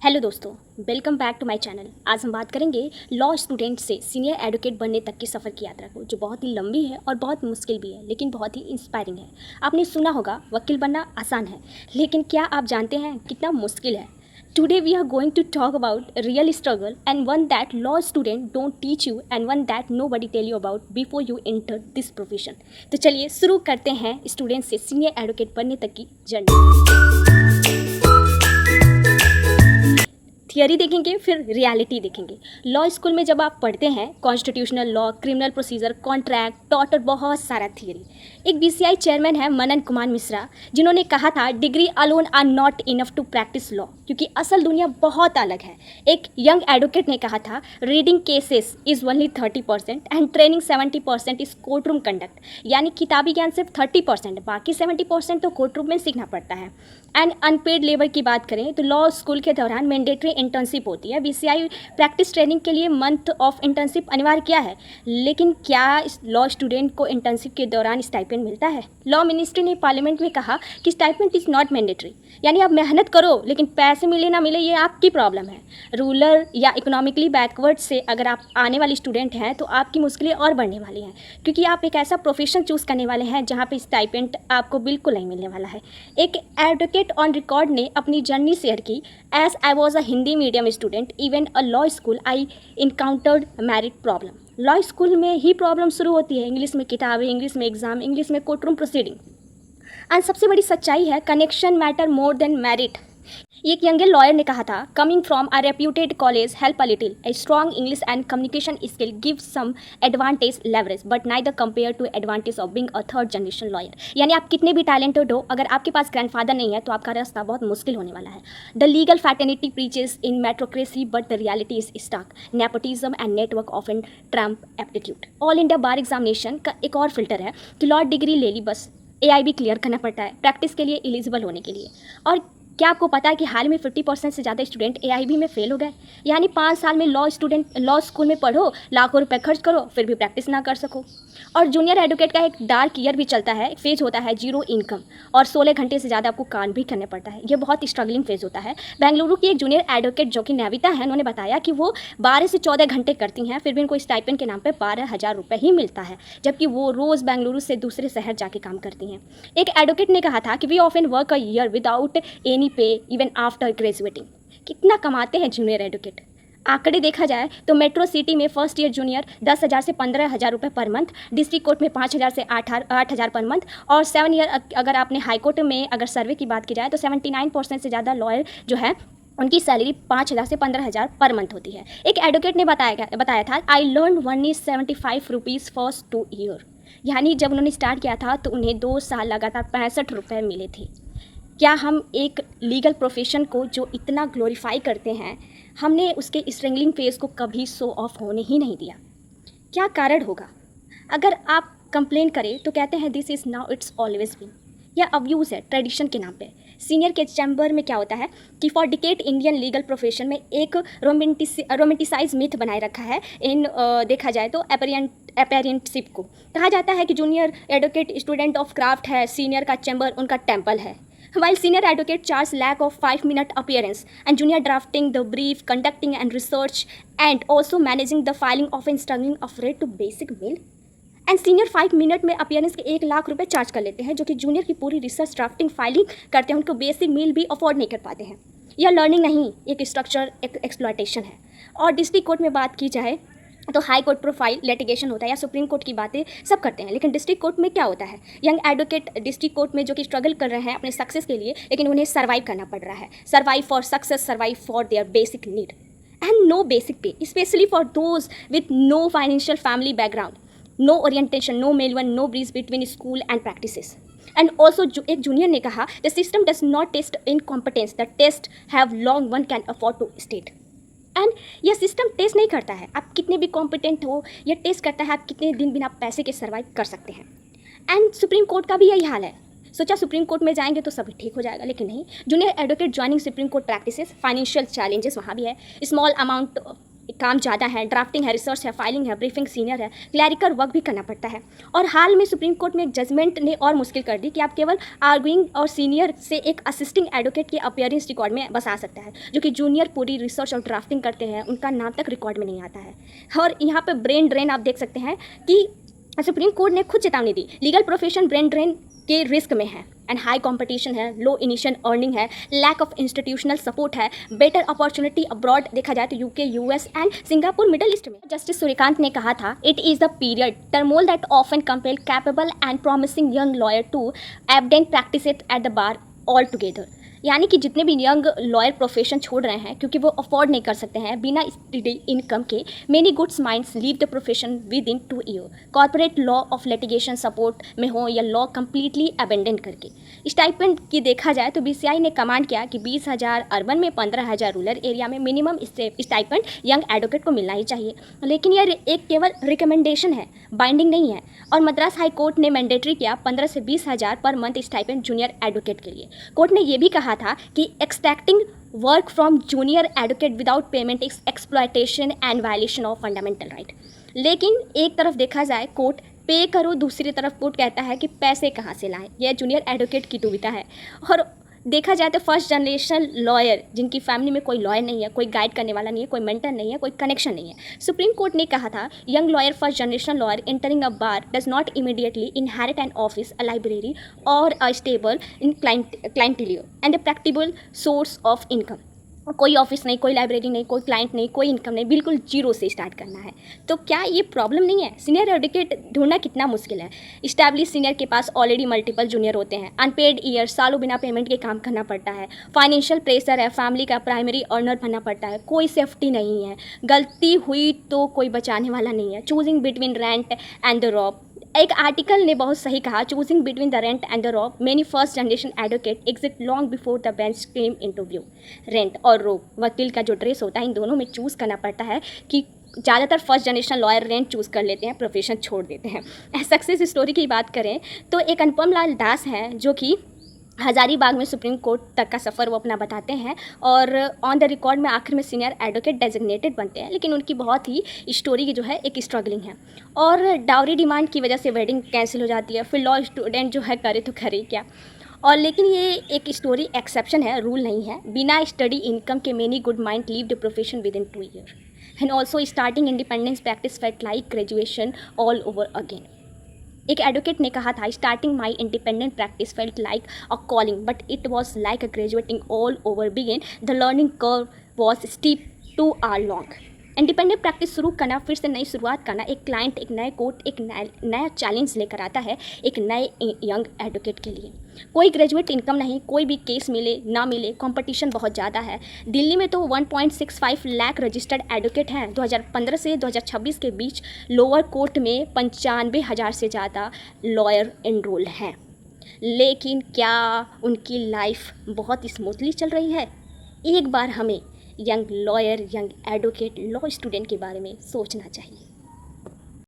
Hello दोस्तों, welcome back to my channel. आज हम बात करेंगे लॉ स्टूडेंट से सीनियर एडवोकेट बनने तक की सफ़र की यात्रा को, जो बहुत ही लंबी है और बहुत मुश्किल भी है, लेकिन बहुत ही इंस्पायरिंग है। आपने सुना होगा वकील बनना आसान है, लेकिन क्या आप जानते हैं कितना मुश्किल है? Today we are going to talk about real struggle and one that law student don't teach you and one that nobody tell you about before you enter this profession. तो चलिए शुरू करते हैं स्टूडेंट से senior advocate बनने तक की journey. Theory देखेंगे, फिर रियलिटी देखेंगे। लॉ स्कूल में जब आप पढ़ते हैं constitutional law, criminal procedure, contract, taught और बहुत सारा थियरी। एक बीसीआई चेयरमैन है मनन कुमार मिश्रा, जिन्होंने कहा था degree alone are not enough to practise law, क्योंकि असल दुनिया बहुत अलग है। एक यंग एडवोकेट ने कहा था reading cases is only 30% and training 70% is court room conduct, यानी किताबी ज्ञान सिर्फ 30%, बाकी 70% तो कोर्ट रूम में सीखना पड़ता है। एंड अनपेड लेबर की बात करें तो लॉ स्कूल के दौरान मैंडेटरी इंटर्नशिप होती है। बीसीआई प्रैक्टिस ट्रेनिंग के लिए मंथ ऑफ इंटर्नशिप अनिवार्य किया है, लेकिन क्या इस लॉ स्टूडेंट को इंटर्नशिप के दौरान स्टाइपेंड मिलता है? लॉ मिनिस्ट्री ने पार्लियामेंट में कहा कि स्टाइपेंड इज़ नॉट मैंडेटरी, यानी आप मेहनत करो लेकिन पैसे मिले ना मिले ये आपकी प्रॉब्लम है। रूरल या इकोनॉमिकली बैकवर्ड से अगर आप आने वाले स्टूडेंट हैं तो आपकी मुश्किलें और बढ़ने वाली हैं, क्योंकि आप एक ऐसा प्रोफेशन चूज़ करने वाले हैं जहाँ पे स्टाइपेंड आपको बिल्कुल नहीं मिलने वाला है। एक एडवोकेट ऑन रिकॉर्ड ने अपनी जर्नी शेयर की। As I was a Hindi medium student even a law school I encountered merit problem. Law school में ही प्रॉब्लम शुरू होती है। इंग्लिश में किताबें, इंग्लिश में एग्जाम, इंग्लिश में कोर्ट रूम प्रोसीडिंग। एंड सबसे बड़ी सच्चाई है connection matter more than merit. एक यंगर लॉयर ने कहा था coming from a reputed college help a little, a strong English and communication skill give some advantage leverage but neither compare to advantage of being a third generation lawyer. यानी आप कितने भी talented हो, अगर आपके पास ग्रैंडफादर नहीं है तो आपका रास्ता बहुत मुश्किल होने वाला है। The legal fraternity preaches in meritocracy but the reality is stark nepotism and network of an trump aptitude. All India bar examination का एक और फिल्टर है कि लॉ डिग्री ले ली, बस एआईबी क्लियर करना पड़ता है प्रैक्टिस के लिए एलिजिबल होने के लिए। और क्या आपको पता है कि हाल में 50% से ज़्यादा स्टूडेंट एआईबी में फेल हो गए? यानी 5 साल में लॉ स्कूल में पढ़ो, लाखों रुपए खर्च करो, फिर भी प्रैक्टिस ना कर सको। और जूनियर एडवोकेट का एक डार्क ईयर भी चलता है, एक फेज होता है जीरो इनकम, और 16 घंटे से ज़्यादा आपको काम भी करने पड़ता है। ये बहुत स्ट्रगलिंग फेज होता है। बेंगलुरु की एक जूनियर एडवोकेट जो कि नविता है, उन्होंने बताया कि वो 12 से 14 घंटे करती हैं, फिर भी उनको स्टाइपेंड के नाम पर 12,000 रुपये ही मिलता है, जबकि वो रोज़ बेंगलुरु से दूसरे शहर जाके काम करती हैं। एक एडवोकेट ने कहा था कि we often work a year without any pay even after graduating. कितना कमाते हैं जूनियर एडवोकेट? आंकड़े देखा जाए तो मेट्रो सिटी में फर्स्ट ईयर जूनियर 10,000 से 15,000 रुपये पर मंथ, डिस्ट्रिक्ट कोर्ट में 5,000 से 8,000 पर मंथ, और 7 ईयर अगर आपने हाई कोर्ट में अगर सर्वे की बात की जाए तो 79% से ज़्यादा लॉयर जो है उनकी सैलरी 5,000 से 15,000 पर मंथ होती है। एक एडवोकेट ने बताया था I learn one is 75 rupees first 2 year, यानी जब उन्होंने स्टार्ट किया था तो उन्हें 2 साल लगातार 65 रुपये मिले थे। क्या हम एक लीगल प्रोफेशन को जो इतना ग्लोरीफाई करते हैं, हमने उसके स्ट्रगलिंग फेज को कभी शो ऑफ होने ही नहीं दिया? क्या कारण होगा? अगर आप कंप्लेन करें तो कहते हैं this is now it's always been. यह अब्यूज़ है ट्रेडिशन के नाम पे। सीनियर के चैम्बर में क्या होता है कि for decade Indian legal profession में एक रोमेंटिसाइज मिथ बनाए रखा है इन देखा जाए तो अपेरेंटशिप को। कहा जाता है कि junior advocate student of craft है, सीनियर का चैम्बर उनका टेम्पल है। While senior advocate charge lack of 5-minute appearance and junior drafting the brief, conducting and research, and also managing the filing of and struggling afraid to basic mail. And senior 5 minute में appearance के 1,00,000 रुपये charge कर लेते हैं, जो कि junior की पूरी रिसर्च ड्राफ्टिंग फाइलिंग करते हैं उनको बेसिक मील भी अफोर्ड नहीं कर पाते हैं। यह लर्निंग नहीं, एक स्ट्रक्चर एक्सप्लॉयटेशन है। और डिस्ट्रिक्ट कोर्ट में बात की जाए तो हाई कोर्ट प्रोफाइल लिटिगेशन होता है या सुप्रीम कोर्ट की बातें सब करते हैं, लेकिन डिस्ट्रिक्ट कोर्ट में क्या होता है? यंग एडवोकेट डिस्ट्रिक्ट कोर्ट में जो कि स्ट्रगल कर रहे हैं अपने सक्सेस के लिए, लेकिन उन्हें सर्वाइव करना पड़ रहा है। Survive for success, survive for their basic need and no basic pay, specially for those with no financial family background, no orientation, no mail one, no bridge between school and practices. And also एक junior ने कहा the system does not test in competence, the test have long one can afford to state. And यह system test नहीं करता है आप कितने भी कॉम्पिटेंट हो, यह टेस्ट करता है आप कितने दिन बिना पैसे के सर्वाइव कर सकते हैं। एंड सुप्रीम कोर्ट का भी यही हाल है। सोचा सुप्रीम कोर्ट में जाएंगे तो सब ठीक हो जाएगा, लेकिन नहीं। Junior advocate joining supreme court practices, financial challenges वहाँ भी है, स्मॉल अमाउंट काम ज़्यादा है, ड्राफ्टिंग है, रिसर्च है, फाइलिंग है, ब्रीफिंग सीनियर है, क्लैरिकल वर्क भी करना पड़ता है। और हाल में सुप्रीम कोर्ट में एक जजमेंट ने और मुश्किल कर दी कि आप केवल आर्गुइंग और सीनियर से एक असिस्टिंग एडवोकेट की अपीयरेंस रिकॉर्ड में बस आ सकता है, जो कि जूनियर पूरी रिसर्च और ड्राफ्टिंग करते हैं उनका नाम तक रिकॉर्ड में नहीं आता है। और यहाँ पर ब्रेन ड्रेन आप देख सकते हैं कि सुप्रीम कोर्ट ने खुद चेतावनी दी, लीगल प्रोफेशन ब्रेन ड्रेन के रिस्क में है एंड हाई कंपटीशन है, लो इनिशियल अर्निंग है, लैक ऑफ इंस्टीट्यूशनल सपोर्ट है, बेटर अपॉर्चुनिटी अब्रॉड देखा जाए तो UK, US and Singapore, Middle East में। जस्टिस सूर्यकांत ने कहा था, it is the period turmoil that often compel capable and promising young lawyer to abandon practice it at the bar altogether. यानी कि जितने भी यंग लॉयर प्रोफेशन छोड़ रहे हैं क्योंकि वो अफोर्ड नहीं कर सकते हैं बिना स्टडी इनकम के, many goods minds leave the profession within 2 year, corporate law of litigation support में हो या लॉ कम्प्लीटली अबेंडन करके। स्टाइपेंड की देखा जाए तो बीसीआई ने कमांड किया कि 20,000 अर्बन में, 15,000 रूरल एरिया में मिनिमम स्टाइपेंड यंग एडवोकेट को मिलना ही चाहिए। लेकिन यह एक केवल रिकमेंडेशन है, बाइंडिंग नहीं है। और मद्रास हाई कोर्ट ने मैंडेटरी किया 15 से 20,000 per month stipend junior advocate के लिए। कोर्ट ने यह भी कहा था कि extracting work from junior advocate without payment is exploitation and violation of fundamental right. लेकिन एक तरफ देखा जाए कोर्ट पे करो, दूसरी तरफ कोर्ट कहता है कि पैसे कहाँ से लाएं। यह जूनियर एडवोकेट की दुविधा है। और देखा जाए तो फर्स्ट जनरेशन लॉयर जिनकी फैमिली में कोई लॉयर नहीं है, कोई गाइड करने वाला नहीं है, कोई मेंटर नहीं है, कोई कनेक्शन नहीं है। सुप्रीम कोर्ट ने कहा था, young lawyer first generation lawyer entering a bar does not immediately inherit an office, a library और a stable in clientele and a practicable source of income. कोई ऑफिस नहीं, कोई लाइब्रेरी नहीं, कोई क्लाइंट नहीं, कोई इनकम नहीं, बिल्कुल जीरो से स्टार्ट करना है। तो क्या ये प्रॉब्लम नहीं है? सीनियर एडवोकेट ढूंढना कितना मुश्किल है। इस्टेब्लिश सीनियर के पास ऑलरेडी मल्टीपल जूनियर होते हैं, अनपेड ईयर, सालों बिना पेमेंट के काम करना पड़ता है, फाइनेंशियल प्रेशर है, फैमिली का प्राइमरी अर्नर बनना पड़ता है, कोई सेफ्टी नहीं है, गलती हुई तो कोई बचाने वाला नहीं है, choosing between rent and the robe. एक आर्टिकल ने बहुत सही कहा, choosing between the rent and the robe, many first generation advocate exit long before the bench came into view. Rent और रॉब, वकील का जो ड्रेस होता है, इन दोनों में चूज़ करना पड़ता है कि ज़्यादातर first generation lawyer rent choose कर लेते हैं, प्रोफेशन छोड़ देते हैं। सक्सेस स्टोरी की बात करें तो एक अनुपम लाल दास हैं जो कि हजारीबाग में सुप्रीम कोर्ट तक का सफ़र वो अपना बताते हैं और ऑन द रिकॉर्ड में आखिर में सीनियर एडवोकेट डेजिग्नेटेड बनते हैं। लेकिन उनकी बहुत ही स्टोरी की जो है एक स्ट्रगलिंग है और डाउरी डिमांड की वजह से वेडिंग कैंसिल हो जाती है। फिर लॉ स्टूडेंट जो है करे तो करे क्या। और लेकिन ये एक स्टोरी एक्सेप्शन है, रूल नहीं है। बिना स्टडी इनकम के many good mind leave the profession within 2 year and also starting independence practice felt like graduation all over again. एक एडवोकेट ने कहा था, starting my independent practice felt like a calling but it was like a graduating all over begin, the learning curve was steep to are long. Independent practice शुरू करना, फिर से नई शुरुआत करना, एक क्लाइंट, एक नए कोर्ट, एक नया चैलेंज लेकर आता है एक नए यंग एडवोकेट के लिए। कोई ग्रेजुएट इनकम नहीं, कोई भी केस मिले ना मिले, कंपटीशन बहुत ज़्यादा है। दिल्ली में तो 1.65 लाख रजिस्टर्ड एडवोकेट हैं। 2015 से 2026 के बीच लोअर कोर्ट में 95,000 से ज़्यादा लॉयर एनरोल हैं। लेकिन क्या उनकी लाइफ बहुत स्मूथली चल रही है? एक बार हमें young lawyer, young advocate, law student के बारे में सोचना चाहिए।